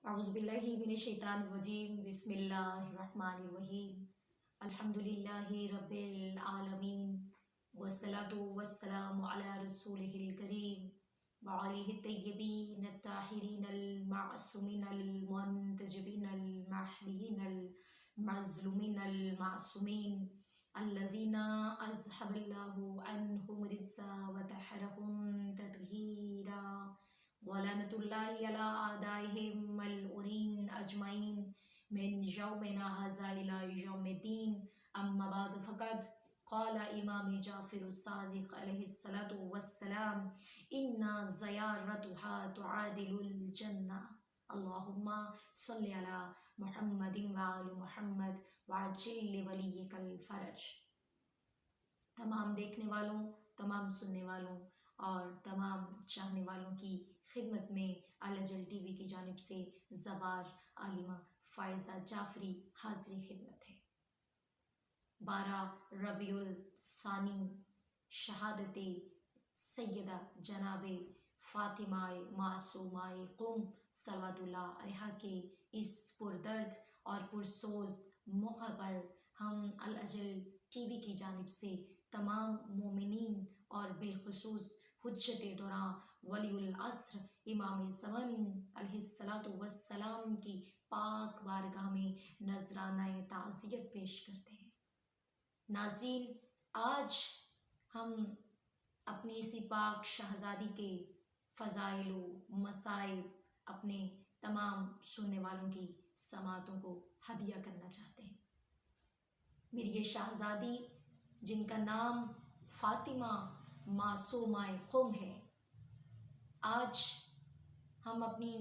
اعوذ باللہ من الشیطان الرجیم بسم اللہ الرحمن الرحیم الحمدللہ رب العالمین والصلاة والسلام علی رسولہ الکریم وعلیہ الطیبین الطاہرین المعصومین المنتجبین المہدیین المظلومین المعصومین الذین اذھب اللہ عنہم الرجس وطہرہم تطہیرا ولعنۃ اللہ علی اعدائہم ملعونین اجمعین من یومنا ھذا الی یوم الدین اما بعد فقد قال امام جعفر الصادق علیہ الصلاۃ والسلام ان زیارتها تعادل الجنہ اللہم صلی علی محمد وآل محمد وعجل لولیک الفرج۔ تمام دیکھنے والوں، تمام سننے والوں اور تمام چاہنے والوں کی خدمت میں الجل ٹی وی کی جانب سے زوار عالمہ فائزہ جعفری حاضری خدمت ہے۔ 12 ربیع الثانی شہادت سیدہ جناب فاطمہ معصومہ قم صلوات اللہ علیہا کے اس پردرد اور پرسوز موقع پر ہم الجل ٹی وی کی جانب سے تمام مومنین اور بالخصوص حجت دوراں ولی العصر امام زمن علیہ الصلاۃ والسلام کی پاک بارگاہ میں نذرانہ تعزیت پیش کرتے ہیں۔ ناظرین، آج ہم اپنی اسی پاک شہزادی کے فضائل و مصائب اپنے تمام سننے والوں کی سماعتوں کو ہدیہ کرنا چاہتے ہیں۔ میری یہ شہزادی جن کا نام فاطمہ معصومہ قم ہے، آج ہم اپنی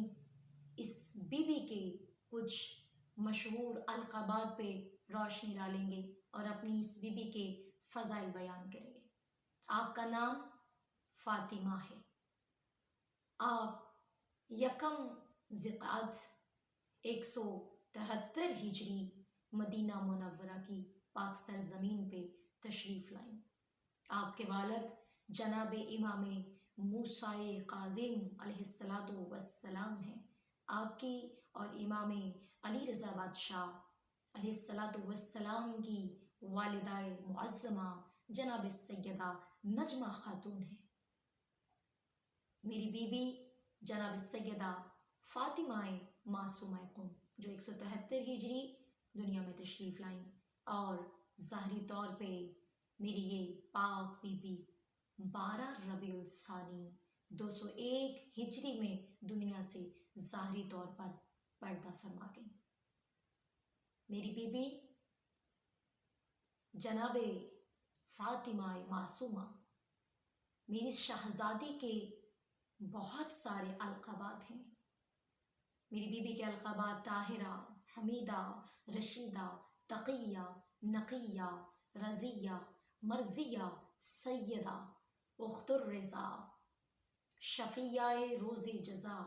اس بی بی کے کچھ مشہور القابات پہ روشنی ڈالیں گے اور اپنی اس بی بی کے فضائل بیان کریں گے۔ آپ کا نام فاطمہ ہے۔ آپ یکم ذوالقعدہ 173 ہجری مدینہ منورہ کی پاک سرزمین پہ تشریف لائیں۔ آپ کے والد جناب امام موسیٰ کاظم علیہ الصلاۃ والسلام ہیں۔ آپ کی اور امام علی رضا بادشاہ علیہ الصلاۃ والسلام کی والدہ معظمہ جناب سیدہ نجمہ خاتون ہیں۔ میری بیوی جناب سیدہ فاطمہ معصومہ قم جو 173 ہجری دنیا میں تشریف لائیں، اور ظاہری طور پہ میری یہ پاک بی بی 12 ربیع الثانی 201 ہجری میں دنیا سے ظاہری طور پر پردہ فرما گئی۔ میری بی بی جناب فاطمہ معصومہ میری شہزادی کے بہت سارے القابات ہیں۔ میری بی بی کے القابات طاہرہ، حمیدہ، رشیدہ، تقیہ، نقیہ، رضیہ، مرضیہ، سیدہ، اخت الرضا، شفیعہ روز جزا،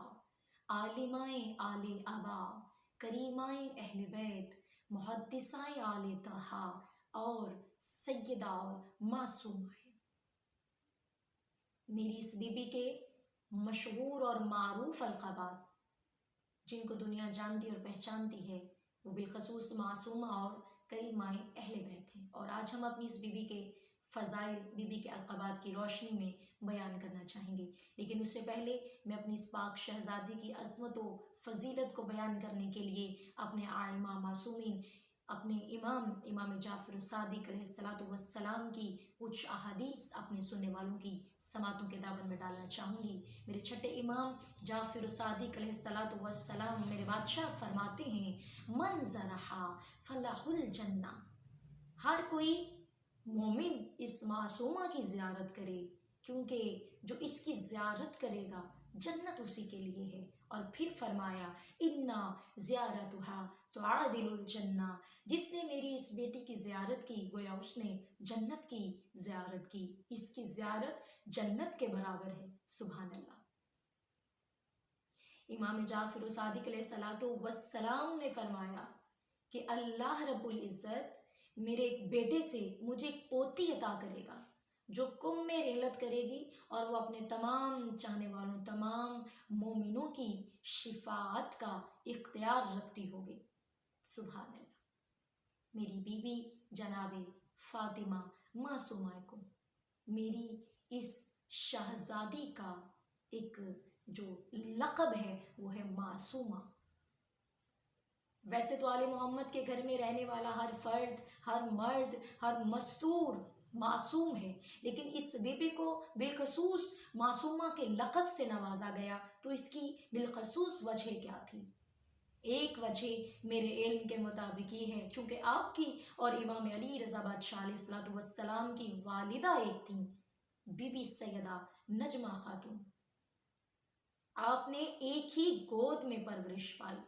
عالمہ آل ابا، کریمہ اہل بیت، محدثہ آل طہا اور سیدہ اور معصومہ ہے۔ میری اس بی بی کے مشہور اور معروف القابات جن کو دنیا جانتی اور پہچانتی ہے وہ بالخصوص معصومہ اور کریمہ اہل بیت ہیں، اور آج ہم اپنی اس بی بی کے فضائل، بی بی کے القابات کی روشنی میں بیان کرنا چاہیں گے۔ لیکن اس سے پہلے میں اپنی اس پاک شہزادی کی عظمت و فضیلت کو بیان کرنے کے لیے اپنے آئمہ معصومین، اپنے امام جعفر الصادق علیہ الصلاۃ والسلام کی کچھ احادیث اپنے سننے والوں کی سماعتوں کے دامن میں ڈالنا چاہوں گی۔ میرے چھٹے امام جعفر الصادق علیہ الصلاۃ والسلام میرے بادشاہ فرماتے ہیں، من زرہا فلہ الجنہ، ہر کوئی مومن اس معصومہ کی زیارت کرے، کیونکہ جو اس کی زیارت کرے گا جنت اسی کے لیے ہے۔ اور پھر فرمایا، انا زیارتھا تعادل الجنہ، جس نے میری اس بیٹی کی زیارت کی گویا اس نے جنت کی زیارت کی، اس کی زیارت جنت کے برابر ہے۔ سبحان اللہ۔ امام جعفر الصادق علیہ الصلاۃ والسلام نے فرمایا کہ اللہ رب العزت میرے ایک بیٹے سے مجھے ایک پوتی عطا کرے گا، جو کم میں رحلت کرے گی اور وہ اپنے تمام چاہنے والوں، تمام مومنوں کی شفاعت کا اختیار رکھتی ہوگی۔ سبحان اللہ۔ میری بیوی جناب فاطمہ معصومہ کم، میری اس شہزادی کا ایک جو لقب ہے وہ ہے معصومہ۔ ویسے تو آل محمد کے گھر میں رہنے والا ہر فرد، ہر مرد، ہر مستور معصوم ہے، لیکن اس بی بی کو بالخصوص معصومہ کے لقب سے نوازا گیا، تو اس کی بالخصوص وجہ کیا تھی؟ ایک وجہ میرے علم کے مطابق یہ ہے، چونکہ آپ کی اور امام علی رضا بادشاہ علیہ السلام کی والدہ ایک تھیں، بی بی سیدہ نجمہ خاتون۔ آپ نے ایک ہی گود میں پرورش پائی،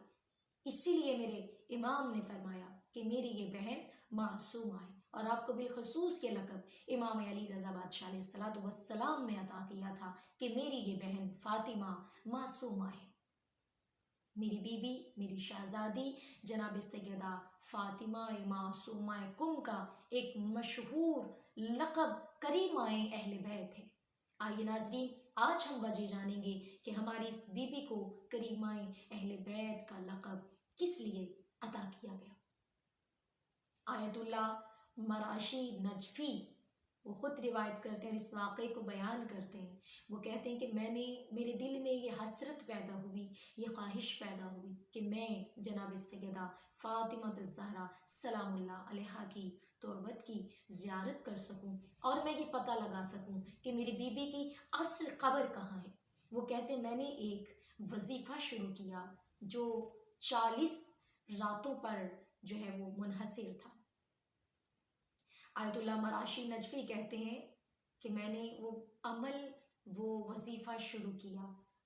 اسی لیے میرے امام نے فرمایا کہ میری یہ بہن معصومہ ہے، اور آپ کو بالخصوص یہ لقب امام علی رضا بادشاہ علیہ السلام نے عطا کیا تھا کہ میری یہ بہن فاطمہ معصومہ ہے۔ میری بیوی، میری شہزادی جناب سیدہ فاطمہ معصومہ کم کا ایک مشہور لقب کریمہ اہل بیت ہے۔ آئیے ناظرین، آج ہم وجہ جانیں گے کہ ہماری اس بی بی کو کریمہ اہل بیت کا لقب کس لیے عطا کیا گیا۔ آیت اللہ مراشی نجفی وہ خود روایت کرتے ہیں، اس واقعے کو بیان کرتے ہیں۔ وہ کہتے ہیں کہ میرے دل میں یہ حسرت پیدا ہوئی، یہ خواہش پیدا ہوئی کہ میں جناب سیدہ فاطمہ الزہرا سلام اللہ علیہا کی تربت کی زیارت کر سکوں، اور میں یہ پتہ لگا سکوں کہ میری بیوی کی اصل قبر کہاں ہے۔ وہ کہتے ہیں میں نے ایک وظیفہ شروع کیا جو 40 راتوں پر جو ہے وہ منحصر تھا۔ آیت اللہ مراشی نجفی کہتے ہیں کہ میں نے وہ وظیفہ شروع کیا،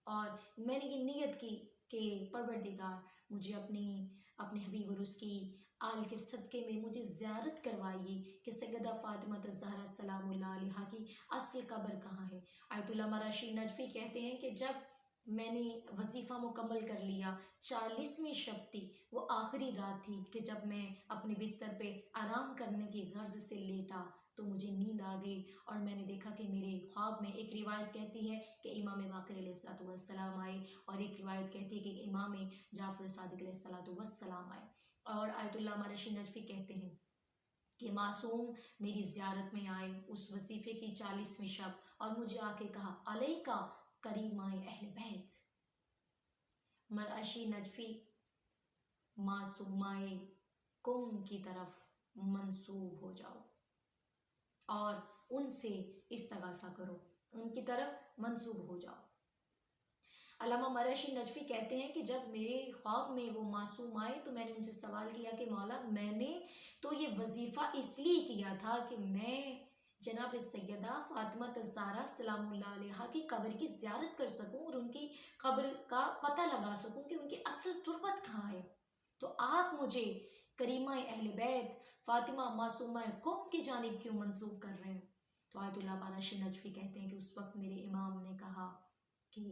اور میں نے یہ نیت کی کہ پروردگار مجھے اپنے حبیب اور اس کی آل کے صدقے میں مجھے زیارت کروائیے کہ سیدہ فاطمہ الزہرا سلام اللہ علیہا کی اصل قبر کہاں ہے۔ آیت اللہ مراشی نجفی کہتے ہیں کہ جب میں نے وظیفہ مکمل کر لیا، 40ویں شب تھی، وہ آخری رات تھی کہ جب میں اپنے بستر پہ آرام کرنے کی غرض سے لیٹا تو مجھے نیند آ گئی، اور میں نے دیکھا کہ میرے خواب میں ایک روایت کہتی ہے کہ امام باقر علیہ السلام آئے، اور ایک روایت کہتی ہے کہ امام جعفر صادق علیہ السلام آئے۔ اور آیت اللہ مراشی نجفی کہتے ہیں کہ معصوم میری زیارت میں آئے اس وظیفے کی 40ویں شب، اور مجھے آ کے کہا علیکہ کریمہ اہل بیت، مراشی نجفی معصومہ کم کی طرف منسوب ہو جاؤ اور ان سے استغاثہ کرو، ان کی طرف منسوب ہو جاؤ۔ علامہ مراشی نجفی کہتے ہیں کہ جب میرے خواب میں وہ معصوم آئے تو میں نے ان سے سوال کیا کہ مولا میں نے تو یہ وظیفہ اس لیے کیا تھا کہ میں جناب سیدہ فاطمہ الزہرا سلام اللہ علیہا کی قبر کی زیارت کر سکوں اور ان کی قبر کا پتہ لگا سکوں کہ ان کی اصل تربت کہاں ہے، تو آپ مجھے کریمہ اہل بیت فاطمہ معصومہ کم کی جانب کیوں منسوب کر رہے ہیں؟ تو آیت اللہ مراشی نجفی کہتے ہیں کہ اس وقت میرے امام نے کہا کہ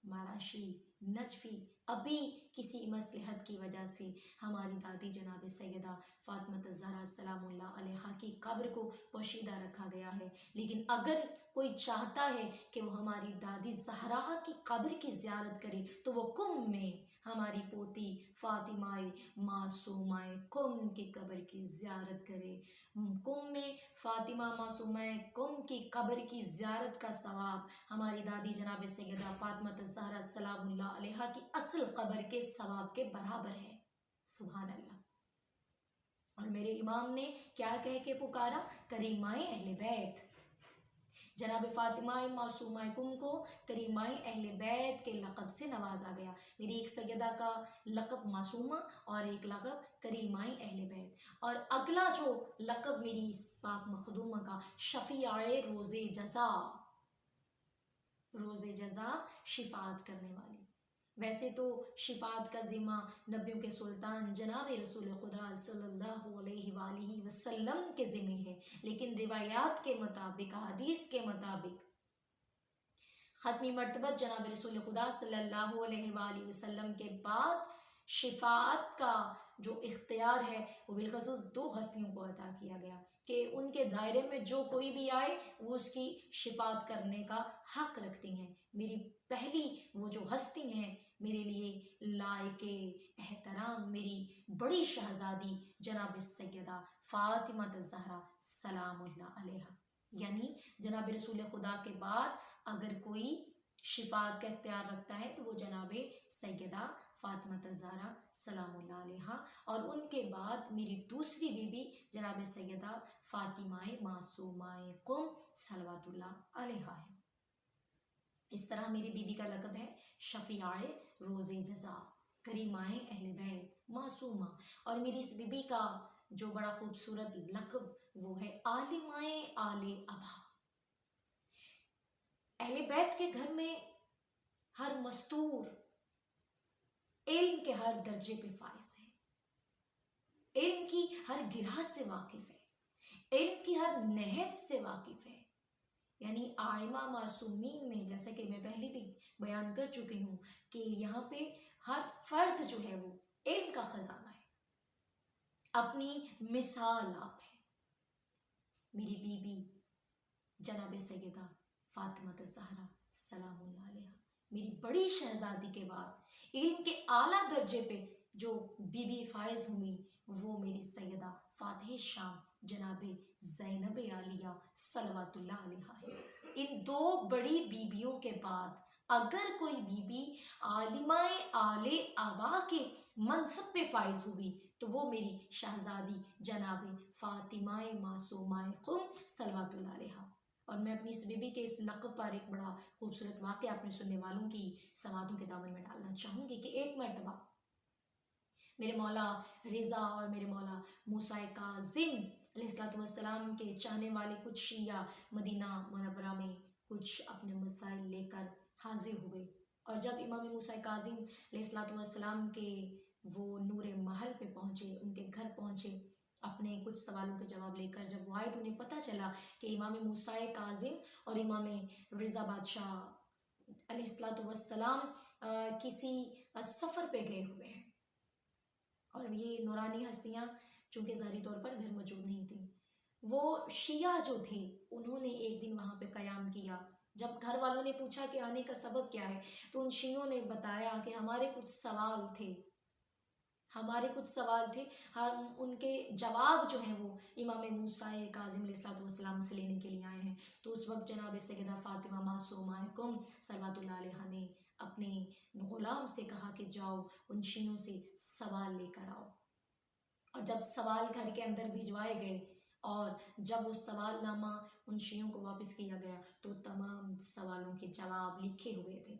مراشی نجفی ابھی کسی مصلحت کی وجہ سے ہماری دادی جناب سیدہ فاطمہ الزہرا سلام اللہ علیہا کی قبر کو پوشیدہ رکھا گیا ہے، لیکن اگر کوئی چاہتا ہے کہ وہ ہماری دادی زہرا کی قبر کی زیارت کرے تو وہ کم میں ہماری پوتی فاطمہ معصومہ کم کی قبر کی زیارت کرے۔ کم میں فاطمہ معصومہ کم کی قبر کی زیارت کا ثواب ہماری دادی جناب سیدہ فاطمہ الزہرا سلام اللہ علیہا کی اصل قبر کے ثواب کے برابر ہے۔ سبحان اللہ۔ اور میرے امام نے کیا کہہ کے پکارا؟ کریمہ اہل بیت۔ جناب فاطمہ معصومہ کم کو کریمہ اہل بیت کے لقب سے نوازا گیا۔ میری ایک سیدہ کا لقب معصومہ اور ایک لقب کریمہ اہل بیت، اور اگلا جو لقب میری اس پاک مخدومہ کا شفیع روز جزا، روز جزا شفاعت کرنے والی۔ ویسے تو شفاعت کا ذمہ نبیوں کے سلطان جناب رسول خدا صلی اللہ علیہ وآلہ وسلم کے ذمہ ہے، لیکن روایات کے مطابق، حدیث کے مطابق ختمی مرتبہ جناب رسول خدا صلی اللہ علیہ وآلہ وسلم کے بعد شفاعت کا جو اختیار ہے وہ بالخصوص 2 ہستیوں کو عطا کیا گیا کہ ان کے دائرے میں جو کوئی بھی آئے وہ اس کی شفاعت کرنے کا حق رکھتی ہیں۔ میری پہلی وہ جو ہستی ہیں میرے لیے لائق احترام میری بڑی شہزادی جناب سیدہ فاطمہ الزہرا سلام اللہ علیہا، یعنی جناب رسول خدا کے بعد اگر کوئی شفاعت کا اختیار رکھتا ہے تو وہ جناب سیدہ فاطمہ الزہرا سلام اللہ علیہا، اور ان کے بعد میری دوسری بیوی جناب سیدہ فاطمہ معصومہ قم صلوات اللہ علیہا ہے۔ اس طرح میری بیوی کا لقب ہے شفیعہ روز جزا، کریمہ اہل بیت، معصومہ، اور میری اس بیوی کا جو بڑا خوبصورت لقب وہ ہے عالمہ آل ابا۔ اہل بیت کے گھر میں ہر مستور علم کے ہر درجے پہ فائز ہے، علم کی ہر گرہ سے واقف ہے، علم کی ہر نہج سے واقف ہے، یعنی عائمہ معصومین میں جیسا کہ میں پہلے بھی بیان کر چکی ہوں کہ یہاں پہ ہر فرد جو ہے وہ علم کا خزانہ ہے، اپنی مثال آپ ہے۔ میری بیوی جناب سیدہ فاطمہ الزہرا سلام اللہ علیہا، میری بڑی شہزادی کے بعد علم کے اعلیٰ درجے پہ جو بیوی فائز ہوئی وہ میری سیدہ فاتح شام جناب زینب عالیہ صلوات اللہ علیہا ہے۔ ان 2 بڑی بیویوں کے بعد اگر کوئی بیوی عالمہ آل ابا کے منصب پہ فائز ہوئی تو وہ میری شہزادی جناب فاطمہ معصومہ قم صلوات اللہ علیہا۔ اور میں اپنی اس بیوی کے اس لقب پر ایک بڑا خوبصورت واقعہ اپنے سننے والوں کی سماعتوں کے دامن میں ڈالنا چاہوں گی کہ ایک مرتبہ میرے مولا رضا اور میرے مولا موسیٰ کاظم علیہ السلام کے چاہنے والے کچھ شیعہ مدینہ منورہ میں کچھ اپنے مسائل لے کر حاضر ہوئے، اور جب امام موسیٰ کاظم علیہ السلام کے وہ نور محل پہ پہنچے، ان کے گھر پہنچے اپنے کچھ سوالوں کے جواب لے کر، جب وہ آئے تو انہیں پتہ چلا کہ امام موسیٰ کاظم اور امام رضا بادشاہ علیہ السلام کسی سفر پہ گئے ہوئے ہیں، اور یہ نورانی ہستیاں چونکہ ظاہری طور پر گھر موجود نہیں تھیں۔ وہ شیعہ جو تھے انہوں نے ایک دن وہاں پہ قیام کیا۔ جب گھر والوں نے پوچھا کہ آنے کا سبب کیا ہے تو ان شیعوں نے بتایا کہ ہمارے کچھ سوال تھے، ہم ان کے جواب جو ہیں وہ امام موسیٰ کاظم علیہ السلام سے لینے کے لیے آئے ہیں۔ تو اس وقت جناب سیدہ فاطمہ معصومہ قم صلوات اللہ علیہا نے اپنے غلام سے کہا کہ جاؤ ان شیعوں سے سوال لے کر آؤ، اور جب سوال گھر کے اندر بھجوائے گئے اور جب وہ سوال نامہ ان شیعوں کو واپس کیا گیا تو تمام سوالوں کے جواب لکھے ہوئے تھے۔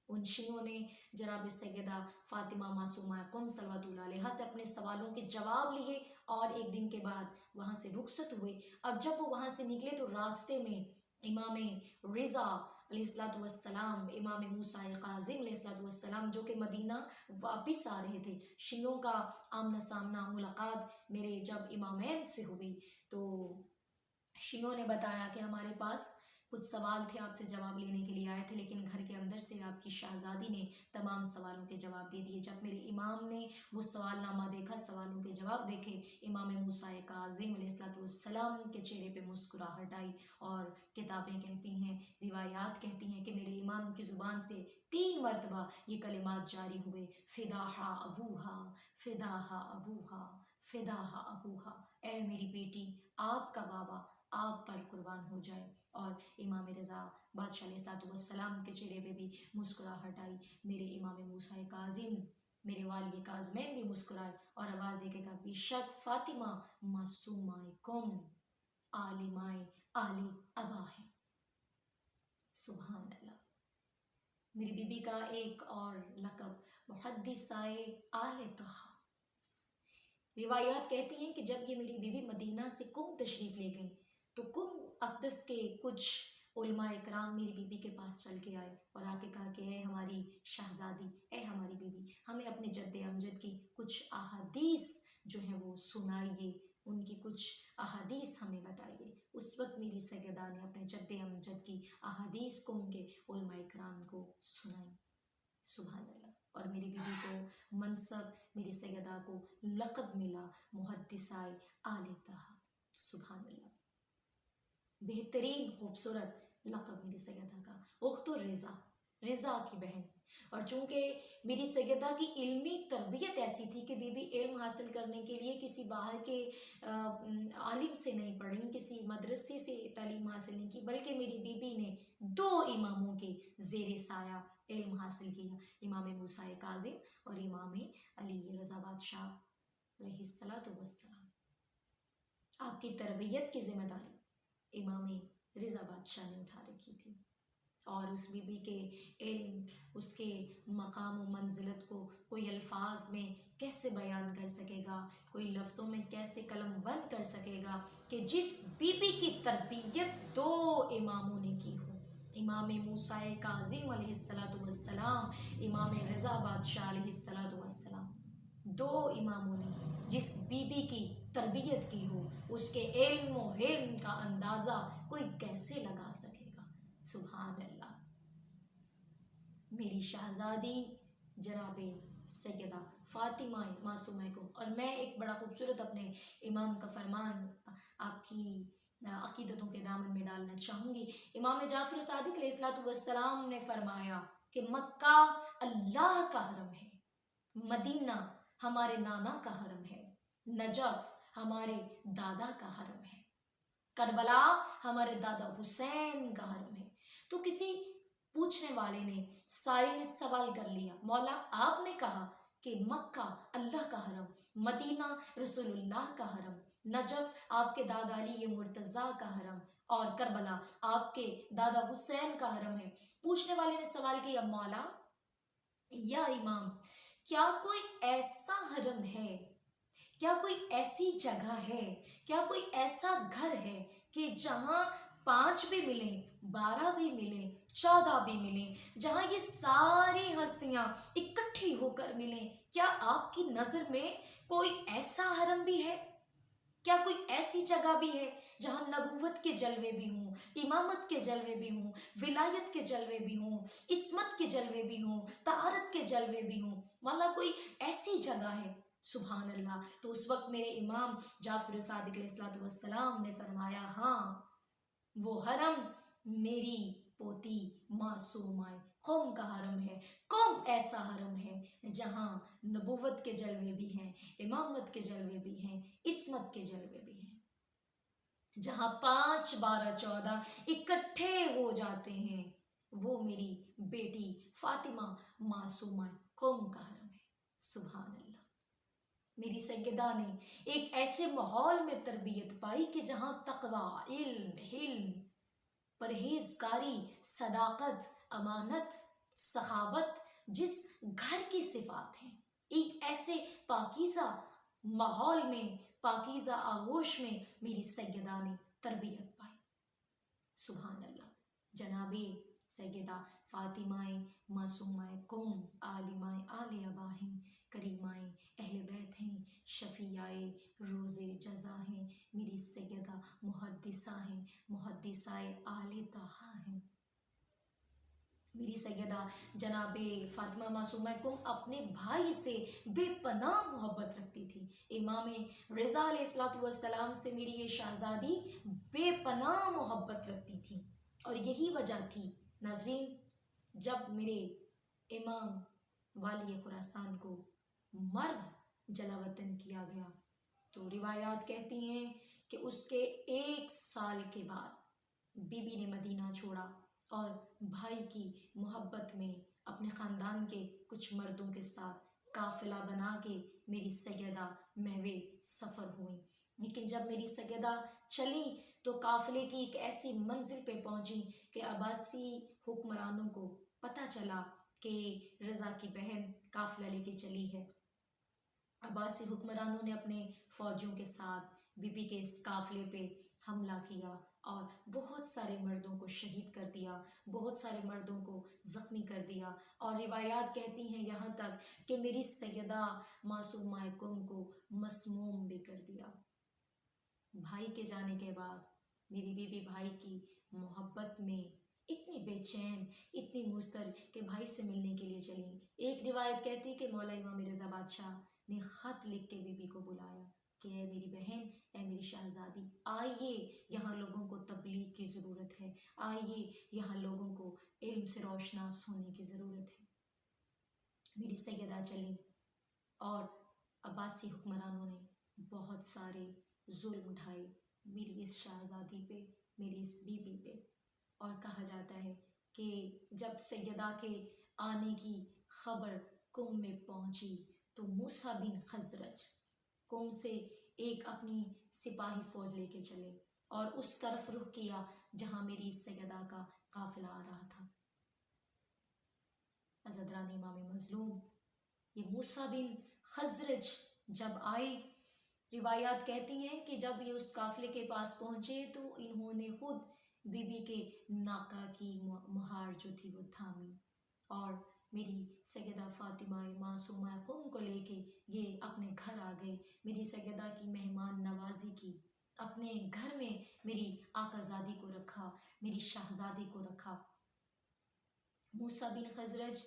ان شیعوں نے جناب سیدہ فاطمہ معصومہ قم صلوات اللہ علیہا سے اپنے سوالوں کے جواب لیے اور ایک دن کے بعد وہاں سے رخصت ہوئے۔ اب جب وہ وہاں سے نکلے تو راستے میں امام رضا علیہ السلام، امام موسیٰ کاظم علیہ السلام جو کہ مدینہ واپس آ رہے تھے، شیعوں کا آمنا سامنا ملاقات میرے جب امامین سے ہوئی تو شیعوں نے بتایا کہ ہمارے پاس کچھ سوال تھے، آپ سے جواب لینے کے لیے آئے تھے، لیکن گھر کے اندر سے آپ کی شہزادی نے تمام سوالوں کے جواب دے دیے۔ جب میرے امام نے وہ سوال نامہ دیکھا، سوالوں کے جواب دیکھے، امام موسیٰ کاظم علیہ السلام کے چہرے پہ مسکراہٹ آئی، اور کتابیں کہتی ہیں، روایات کہتی ہیں کہ میرے امام کی زبان سے 3 مرتبہ یہ کلمات جاری ہوئے، فداہا ابوہا، فداہا ابوہا، فداہا ابوہا، اے میری بیٹی آپ کا بابا آپ پر قربان ہو جائے۔ اور امام رضا بادشاہ علیہ السلام کے چہرے پہ بھی مسکراہٹ آئی، میرے امام موسیٰ کاظم میرے والی کاظمین بھی مسکرائے اور آواز دے کے کہا بے شک فاطمہ معصومہ قم عالمہ آل ابا ہے۔ سبحان اللہ۔ میری بیوی کا ایک اور لقب محدثہ آل طہا۔ روایات کہتی ہیں کہ جب یہ میری بیوی مدینہ سے قم تشریف لے گئیں تو قم اقدس کے کچھ علماء اکرام میری بیوی کے پاس چل کے آئے اور آ کے کہا کہ اے ہماری شہزادی، اے ہماری بیوی، ہمیں اپنے جد امجد کی کچھ احادیث جو ہیں وہ سنائیے، ان کی کچھ احادیث ہمیں بتائیے۔ اس وقت میری سیدہ نے اپنے جد امجد کی احادیث قم کے علماء اکرام کو سنائی۔ سبحان اللہ۔ اور میری بیوی کو منصب، میری سیدہ کو لقب ملا محدثہ آل طہا۔ سبحان اللہ، بہترین خوبصورت لقب میری سیدہ کا، اخت الرضا، رضا کی بہن۔ اور چونکہ میری سیدہ کی علمی تربیت ایسی تھی کہ بی بی علم حاصل کرنے کے لیے کسی باہر کے عالم سے نہیں پڑھی، کسی مدرسے سے تعلیم حاصل نہیں کی، بلکہ میری بی بی نے 2 اماموں کے زیر سایہ علم حاصل کیا، امام موسیٰ کاظم اور امام علی رضا بادشاہ علیہ السلام۔ آپ کی تربیت کی ذمہ داری امام رضا بادشاہ نے اٹھا رکھی تھی، اور اس بی بی کے علم، اس کے مقام و منزلت کو کوئی الفاظ میں کیسے بیان کر سکے گا، کوئی لفظوں میں کیسے قلم بند کر سکے گا کہ جس بی بی کی تربیت 2 اماموں نے کی ہو، امام موسیٰ کاظم علیہ السلام، امام رضا بادشاہ علیہ السلام، 2 اماموں نے جس بی بی کی تربیت کی ہو، اس کے علم و حلم کا اندازہ کوئی کیسے لگا سکے گا۔ سبحان اللہ۔ میری شہزادی جناب سیدہ فاطمہ معصومہ کو، اور میں ایک بڑا خوبصورت اپنے امام کا فرمان آپ کی عقیدتوں کے دامن میں ڈالنا چاہوں گی۔ امام جعفر صادق علیہ السلام نے فرمایا کہ مکہ اللہ کا حرم ہے، مدینہ ہمارے نانا کا حرم ہے، نجف ہمارے دادا کا حرم ہے، کربلا ہمارے دادا حسین کا حرم ہے۔ تو کسی پوچھنے والے نے، سائل نے سوال کر لیا، مولا آپ نے کہا کہ مکہ اللہ کا حرم، مدینہ رسول اللہ کا حرم، نجف آپ کے دادا علی مرتضیٰ کا حرم، اور کربلا آپ کے دادا حسین کا حرم ہے۔ پوچھنے والے نے سوال کیا، مولا یا امام، کیا کوئی ایسا حرم ہے، کیا کوئی ایسی جگہ ہے، کیا کوئی ایسا گھر ہے کہ جہاں 5 بھی ملیں، 12 بھی ملیں، 14 بھی ملیں، جہاں یہ ساری ہستیاں اکٹھی ہو کر ملیں؟ کیا آپ کی نظر میں کوئی ایسا حرم بھی ہے؟ کیا کوئی ایسی جگہ بھی ہے جہاں نبوت کے جلوے بھی ہوں، امامت کے جلوے بھی ہوں، ولایت کے جلوے بھی ہوں، عصمت کے جلوے بھی ہوں، طہارت کے جلوے بھی ہوں؟ مولا کوئی ایسی جگہ ہے؟ سبحان اللہ۔ تو اس وقت میرے امام جعفر صادق علیہ السلام نے فرمایا، ہاں وہ حرم میری پوتی معصومہ قوم کا حرم ہے۔ قوم ایسا حرم ہے جہاں نبوت کے جلوے بھی ہیں، امامت کے جلوے بھی ہیں، عصمت کے جلوے بھی ہیں، جہاں 5 12 14 اکٹھے ہو جاتے ہیں، وہ میری بیٹی فاطمہ معصومہ قوم کا حرم ہے۔ سبحان اللہ۔ میری سیدہ نے ایک ایسے ماحول میں تربیت پائی کہ جہاں تقوی، علم، حلم، پرہیزگاری، صداقت، امانت، سخاوت جس گھر کی صفات ہیں، ایک ایسے پاکیزہ ماحول میں، پاکیزہ آغوش میں میری سیدہ نے تربیت پائی۔ سبحان اللہ۔ جناب سیدہ فاطمہ معصومہ قوم، عالمہ آل ابا ہیں، کریمہ اہل بیت ہیں، شفیعہ روز جزا ہیں، میری سیدہ محدثہ ہیں، محدثہ آل طہا ہیں۔ میری سیدہ جناب فاطمہ معصومہ قوم اپنے بھائی سے بے پناہ محبت رکھتی تھی۔ امام رضا علیہ السلام سے میری یہ شہزادی بے پناہ محبت رکھتی تھی، اور یہی وجہ تھی ناظرین، جب میرے امام والی خراسان کو مرو جلا وطن کیا گیا تو روایات کہتی ہیں کہ اس کے 1 سال کے بعد بی بی نے مدینہ چھوڑا، اور بھائی کی محبت میں اپنے خاندان کے کچھ مردوں کے ساتھ قافلہ بنا کے میری سیدہ محو سفر ہوئیں۔ لیکن جب میری سیدہ چلیں تو قافلے کی ایک ایسی منزل پہ پہنچیں کہ عباسی حکمرانوں کو پتہ چلا کہ رضا کی بہن قافلہ لے کے چلی ہے۔ عباسی حکمرانوں نے اپنے فوجیوں کے ساتھ بی بی کے اس قافلے پہ حملہ کیا اور بہت سارے مردوں کو شہید کر دیا، بہت سارے مردوں کو زخمی کر دیا، اور روایات کہتی ہیں یہاں تک کہ میری سیدہ معصومہ قوم کو مسموم بھی کر دیا۔ بھائی کے جانے کے بعد میری بی بی بھائی کی محبت میں اتنی بے چین، اتنی مضطر کہ بھائی سے ملنے کے لیے چلیں۔ ایک روایت کہتی کہ مولا امام رضا بادشاہ نے خط لکھ کے بی بی کو بلایا کہ اے میری بہن، اے میری شہزادی، آئیے، یہاں لوگوں کو تبلیغ کی ضرورت ہے، آئیے، یہاں لوگوں کو علم سے روشناس ہونے کی ضرورت ہے۔ میری سیدہ چلی اور عباسی حکمرانوں نے بہت سارے ظلم اٹھائے میری اس شہزادی پہ، میری اس بی بی پہ، اور کہا جاتا ہے کہ جب سیدہ کے آنے کی خبر قم میں پہنچی تو موسیٰ بن خزرج قم سے ایک اپنی سپاہی فوج لے کے چلے اور اس طرف رخ کیا جہاں میری سیدہ کا قافلہ آ رہا تھا۔ عزدران امام مظلوم، یہ موسیٰ بن خزرج جب آئے، روایات کہتی ہیں کہ جب یہ اس قافلے کے پاس پہنچے تو انہوں نے خود بی بی کے ناکا کی مہار جو تھی وہ تھامی اور میری سیدہ فاطمہ معصومہ قم کو لے کے یہ اپنے گھر آ گئے۔ میری سیدہ کی مہمان نوازی کی، اپنے گھر میں میری آقا زادی کو رکھا، میری شہزادی کو رکھا۔ موسیٰ بن خزرج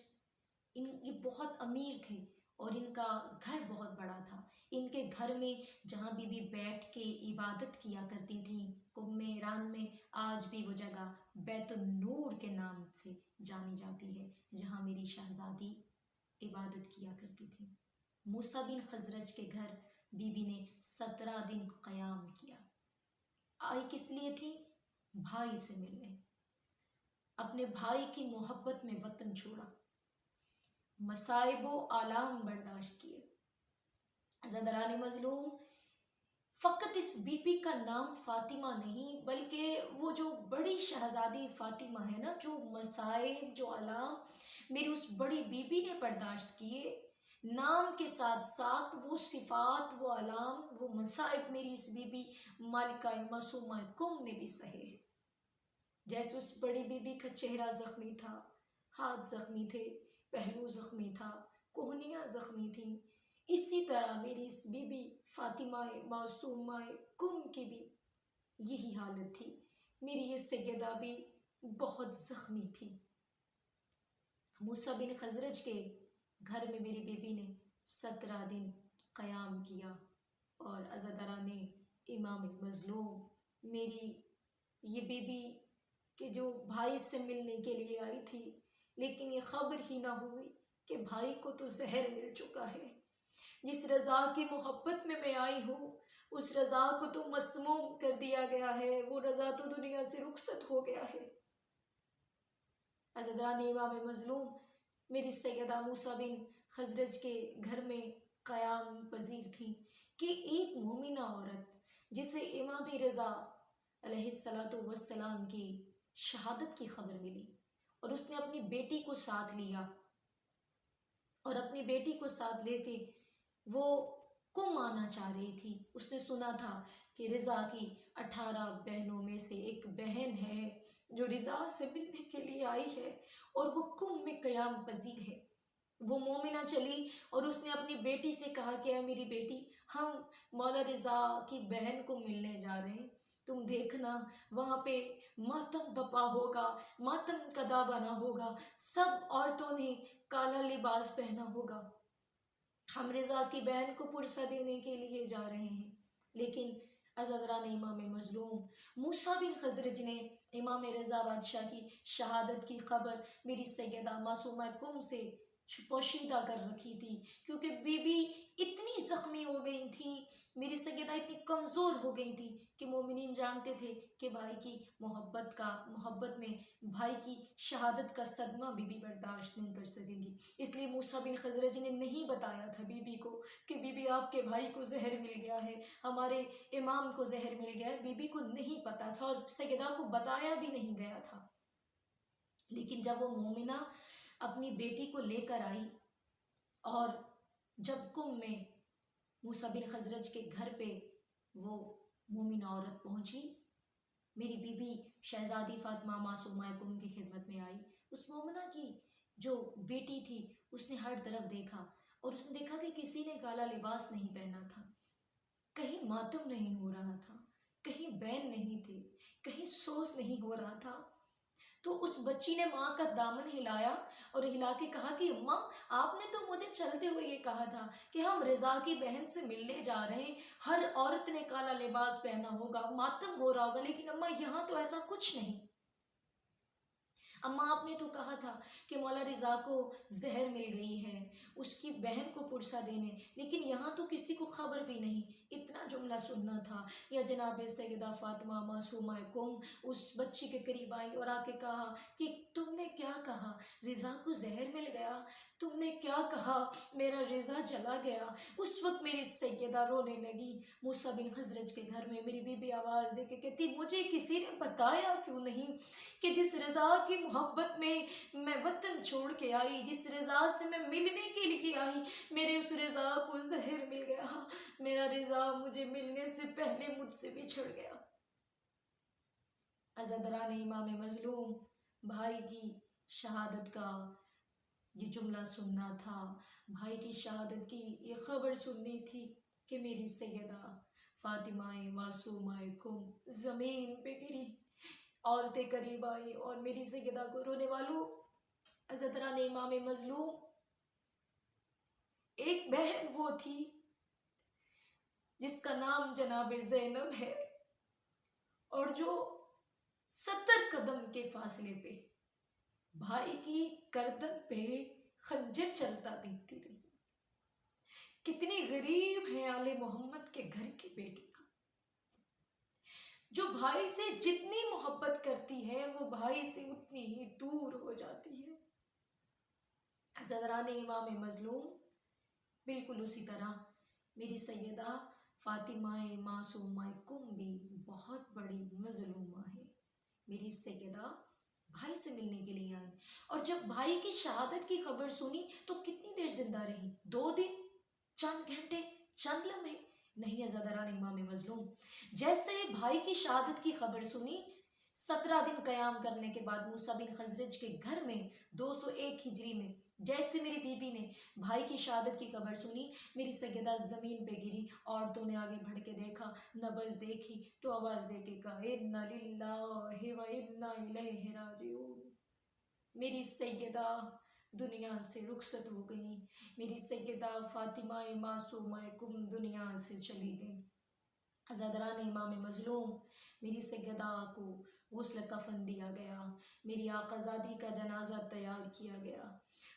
یہ بہت امیر تھے اور ان کا گھر بہت بڑا تھا۔ ان کے گھر میں جہاں بی بی بیٹھ کے عبادت کیا کرتی تھیں، قم ایران میں آج بھی وہ جگہ بیت النور کے نام سے جانی جاتی ہے، جہاں میری شہزادی عبادت کیا کرتی تھی۔ موسیٰ بن خزرج کے گھر بی بی نے 17 دن قیام کیا۔ آئی کس لیے تھی؟ بھائی سے ملنے، اپنے بھائی کی محبت میں وطن چھوڑا، مصائب و آلام برداشت کیے۔ عزدران مظلوم، فقط اس بی بی کا نام فاطمہ نہیں بلکہ وہ جو بڑی شہزادی فاطمہ ہے نا، جو مصائب، جو آلام میری اس بڑی بی بی نے برداشت کیے، نام کے ساتھ ساتھ وہ صفات، وہ آلام، وہ مصائب میری اس بی بی مالکہ معصومہ قم نے بھی سہے ہیں۔ جیسے اس بڑی بی بی کا چہرہ زخمی تھا، ہاتھ زخمی تھے، پہلو زخمی تھا، کوہنیاں زخمی تھیں، اسی طرح میری اس بی بی فاطمہ معصومہ قم کی بھی یہی حالت تھی۔ میری یہ سیدہ بھی بہت زخمی تھی۔ موسیٰ بن خزرج کے گھر میں میری بی بی نے 17 دن قیام کیا اور عزاداران امام مظلوم، میری یہ بی بی کہ جو بھائی سے ملنے کے لیے آئی تھی لیکن یہ خبر ہی نہ ہوئی کہ بھائی کو تو زہر مل چکا ہے، جس رضا کی محبت میں میں آئی ہوں اس رضا کو تو مسموم کر دیا گیا ہے، وہ رضا تو دنیا سے رخصت ہو گیا ہے۔ عزدران امام مظلوم، میری سیدہ موسیٰ بن خزرج کے گھر میں قیام پذیر تھی کہ ایک مومنہ عورت جسے امام رضا علیہ السلام کی شہادت کی خبر ملی اور اس نے اپنی بیٹی کو ساتھ لیا اور اپنی بیٹی کو ساتھ لے کے وہ قم آنا چاہ رہی تھی۔ اس نے سنا تھا کہ رضا کی 18 بہنوں میں سے ایک بہن ہے جو رضا سے ملنے کے لیے آئی ہے اور وہ قم میں قیام پذیر ہے۔ وہ مومنہ چلی اور اس نے اپنی بیٹی سے کہا کہ اے میری بیٹی، ہم مولا رضا کی بہن کو ملنے جا رہے ہیں، تم دیکھنا وہاں پہ ماتم بپا ہوگا، ماتم کدا بنا ہوگا، سب عورتوں نے کالا لباس پہنا ہوگا، ہم رضا کی بہن کو پرسہ دینے کے لیے جا رہے ہیں۔ لیکن عزدران امام مظلوم، موسیٰ بن خزرج نے امام رضا بادشاہ کی شہادت کی خبر میری سیدہ معصومہ قم سے پوشیدہ کر رکھی تھی، کیونکہ بی بی اتنی زخمی ہو گئی تھی، میری سیدہ اتنی کمزور ہو گئی تھی کہ مومنین جانتے تھے کہ بھائی کی محبت میں بھائی کی شہادت کا صدمہ بی بی برداشت نہیں کر سکیں گی۔ اس لیے موسیٰ بن خزرج نے نہیں بتایا تھا بی بی کو کہ بی بی آپ کے بھائی کو زہر مل گیا ہے، ہمارے امام کو زہر مل گیا ہے، بی بی کو نہیں پتا تھا اور سیدہ کو بتایا بھی نہیں گیا تھا۔ لیکن جب وہ مومنہ اپنی بیٹی کو لے کر آئی اور جب قم میں موسیٰ بن خزرج کے گھر پہ وہ مومنہ عورت پہنچی، میری بی بی شہزادی فاطمہ معصومہ قم کی خدمت میں آئی۔ اس مومنہ کی جو بیٹی تھی اس نے ہر طرف دیکھا اور اس نے دیکھا کہ کسی نے کالا لباس نہیں پہنا تھا، کہیں ماتم نہیں ہو رہا تھا، کہیں بین نہیں تھے، کہیں سوز نہیں ہو رہا تھا۔ تو اس بچی نے ماں کا دامن ہلایا اور ہلا کے کہا کہ اماں آپ نے تو مجھے چلتے ہوئے یہ کہا تھا کہ ہم رضا کی بہن سے ملنے جا رہے ہیں، ہر عورت نے کالا لباس پہنا ہوگا، ماتم ہو رہا ہوگا، لیکن اماں یہاں تو ایسا کچھ نہیں۔ اماں آپ نے تو کہا تھا کہ مولا رضا کو زہر مل گئی ہے اس کی بہن کو پرسہ دینے، لیکن یہاں تو کسی کو خبر بھی نہیں۔ اتنا جملہ سننا تھا یا جناب سیدہ فاطمہ معصومہ قم اس بچی کے قریب آئی اور آ کے کہا کہ تم نے کیا کہا، رضا کو زہر مل گیا؟ تم نے کیا کہا میرا رضا چلا گیا؟ اس وقت میری سیدہ رونے لگی۔ موسیٰ بن خزرج کے گھر میں میری بی بی آواز دے کے کہتی مجھے کسی نے بتایا کیوں نہیں کہ جس رضا کی محبت میں میں وطن چھوڑ کے آئی، جس رضا سے میں ملنے کے لیے آئی، میرے اس رضا کو زہر مل گیا، میرا رضا مجھے ملنے سے پہلے مجھ سے بچھڑ گیا۔ عزادران امام مظلوم بھائی کی شہادت کا یہ جملہ سننا تھا، بھائی کی شہادت کی یہ خبر سننی تھی کہ میری سیدہ فاطمہ معصومہ قم زمین پہ گری۔ عورتیں قریب آئی اور میری سیدہ کو رونے والوں، عزادران امام مظلوم ایک بہن وہ تھی جس کا نام جناب زینب ہے اور جو 70 قدم کے فاصلے پہ بھائی کی گردن پہ خنجر چلتا دیکھتی رہی۔ کتنی غریب ہے آل محمد کے گھر کی بیٹیاں، جو بھائی سے جتنی محبت کرتی ہے وہ بھائی سے اتنی ہی دور ہو جاتی ہے۔ عزادران امام مظلوم بالکل اسی طرح میری سیدہ فاطمہ معصومہ قم بھی بہت بڑی مظلومہ ہے۔ میری سیدہ بھائی سے ملنے کے لیے آئی اور جب بھائی کی شہادت کی خبر سنی تو کتنی دیر زندہ رہی؟ 2 دن، چند گھنٹے، چند لمحے؟ نہیں عزادران امام مظلوم، جیسے بھائی کی شہادت کی خبر سنی 17 دن قیام کرنے کے بعد موسیٰ بن خزرج کے گھر میں 201 ہجری میں جیسے میری بی بی نے بھائی کی شہادت کی خبر سنی، میری سیدہ زمین پہ گری۔ عورتوں نے آگے بڑھ کے دیکھا، نبض دیکھی تو آواز دے کے کہا اِنَّا لِلَّهِ وَإِنَّا إِلَيْهِ رَاجِعُونَ۔ میری سیدہ دنیا سے رخصت ہو گئی، میری سیدہ فاطمہ معصومہ قم دنیا سے چلی گئی۔ عزادران امام مظلوم میری سیدہ کو غسل کفن دیا گیا، میری آقازادی کا جنازہ تیار کیا گیا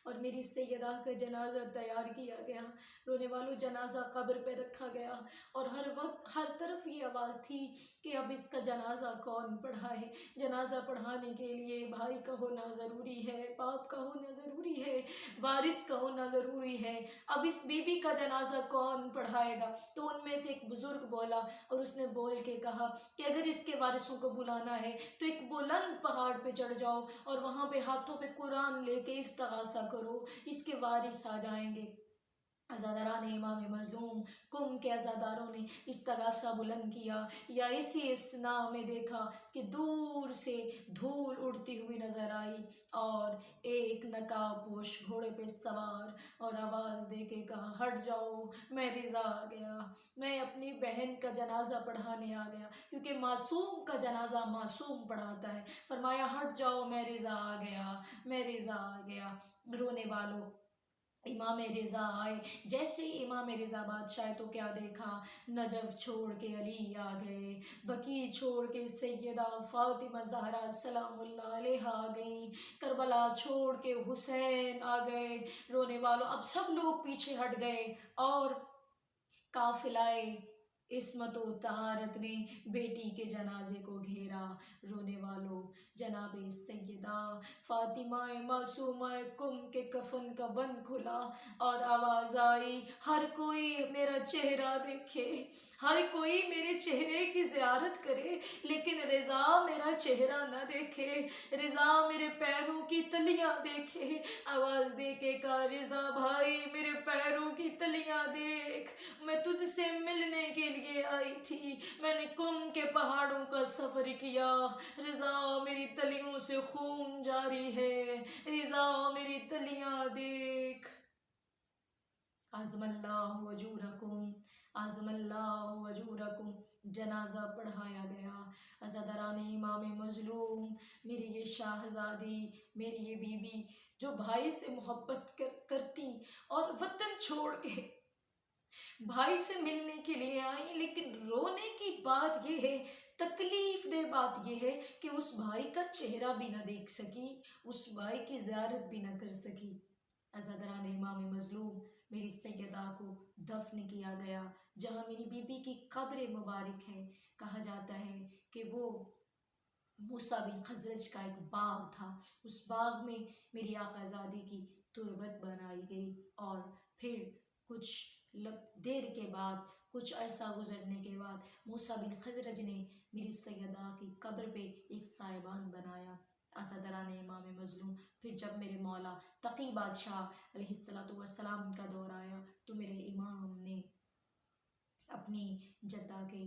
اور میری سیدہ کا جنازہ تیار کیا گیا۔ رونے والوں، جنازہ قبر پہ رکھا گیا اور ہر وقت ہر طرف یہ آواز تھی کہ اب اس کا جنازہ کون پڑھائے؟ جنازہ پڑھانے کے لیے بھائی کا ہونا ضروری ہے، باپ کا ہونا ضروری ہے، وارث کا ہونا ضروری ہے۔ اب اس بی بی کا جنازہ کون پڑھائے گا؟ تو ان میں سے ایک بزرگ بولا اور اس نے بول کے کہا کہ اگر اس کے وارثوں کو بلانا ہے تو ایک بلند پہاڑ پہ چڑھ جاؤ اور وہاں پہ ہاتھوں پہ قرآن لے کے استغاثہ کرو، اس کے وارث آ جائیں گے۔ عزادران امام مظلوم قم کے عزاداروں نے استغاثہ بلند کیا، یا اسی اثناء میں دیکھا کہ دور سے دھول اڑتی ہوئی نظر آئی اور ایک نقاب پوش گھوڑے پہ سوار اور آواز دے کے کہا ہٹ جاؤ، میں رضا آ گیا، میں اپنی بہن کا جنازہ پڑھانے آ گیا، کیونکہ معصوم کا جنازہ معصوم پڑھاتا ہے۔ فرمایا ہٹ جاؤ، میں رضا آ گیا، میں رضا آ گیا۔ رونے والوں، امام رضا آئے، جیسے ہی امام رضا بادشاہ تو کیا دیکھا، نجف چھوڑ کے علی آ گئے، بقیع چھوڑ کے سیدہ فاطمہ زہرا سلام اللہ علیہا آ گئیں، کربلا چھوڑ کے حسین آ گئے۔ رونے والوں، اب سب لوگ پیچھے ہٹ گئے اور قافلہ عصمت و طہارت نے بیٹی کے جنازے کو گھیرا۔ رونے والوں، جناب سیدہ فاطمہ معصومہ قم کے کفن کا بند کھلا اور آواز آئی ہر کوئی میرا چہرہ دیکھے، ہر کوئی میرے چہرے کی زیارت کرے، لیکن رضا میرا چہرہ نہ دیکھے، رضا میرے پیروں کی تلیاں دیکھے۔ آواز دے کے کہا رضا بھائی میرے پیروں کی تلیاں دیکھ، میں تجھ سے ملنے کے لیے آئی تھی، میں نے قم کے پہاڑوں کا سفر کیا، رضا میری تلیوں سے خون جاری ہے، رضا میری تلیاں دیکھ۔ عظم اللہ اجورکم، اعظم اللہ اجورکم، جنازہ پڑھایا گیا۔ عزاداران امام مظلوم، میری یہ شاہزادی، میری یہ بیوی جو بھائی سے محبت کرتی اور وطن چھوڑ کے بھائی سے ملنے کے لیے آئی، لیکن رونے کی بات یہ ہے، تکلیف دہ بات یہ ہے کہ اس بھائی کا چہرہ بھی نہ دیکھ سکی، اس بھائی کی زیارت بھی نہ کر سکی۔ عزاداران امام مظلوم، میری سیدہ کو دفن کیا گیا جہاں میری بیوی کی قبر مبارک ہے۔ کہا جاتا ہے کہ وہ موسیٰ بن خزرج کا ایک باغ تھا، اس باغ میں میری آقا زادی کی تربت بنائی گئی، اور پھر کچھ دیر کے بعد، کچھ عرصہ گزرنے کے بعد موسیٰ بن خزرج نے میری سیدہ کی قبر پہ ایک سائبان بنایا۔ عزاداران امام مظلوم، پھر جب میرے مولا تقی بادشاہ علیہ السلام کا دور آیا تو میرے امام نے اپنی جدہ کے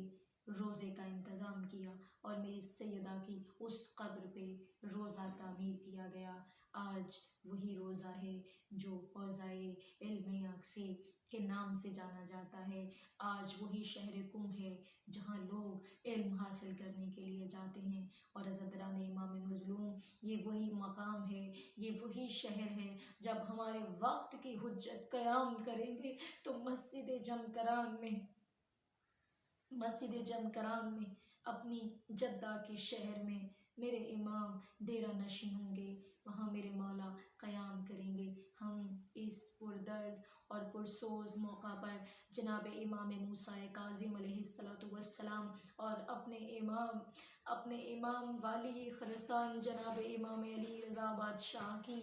روزے کا انتظام کیا اور میری سیدہ کی اس قبر پہ روزہ تعمیر کیا گیا۔ آج وہی روزہ ہے جو حوضہ علم اقصی کے نام سے جانا جاتا ہے۔ آج وہی شہر قم ہے جہاں لوگ علم حاصل کرنے کے لیے جاتے ہیں، اور عزاداران امام مظلوم، یہ وہی مقام ہے، یہ وہی شہر ہے جب ہمارے وقت کی حجت قیام کریں گے تو مسجد جمکران میں اپنی جدہ کے شہر میں میرے امام ڈیرہ نشین ہوں گے، وہاں میرے مولا قیام کریں گے۔ ہم اس پردرد اور پرسوز موقع پر جناب امام موسیٰ کاظم علیہ السلام اور اپنے امام والی خراسان جناب امام علی رضا بادشاہ کی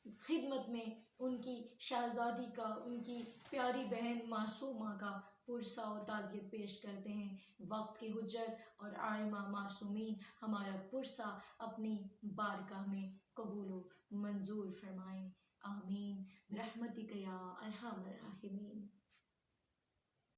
خدمت میں ان کی شہزادی کا، ان کی پیاری بہن معصومہ کا پرسہ و تعزیت پیش کرتے ہیں۔ وقت کی حجت اور عائمہ معصومین ہمارا پرسہ اپنی بارگاہ میں قبول و منظور فرمائیں، آمین برحمتک یا ارحم الراحمین۔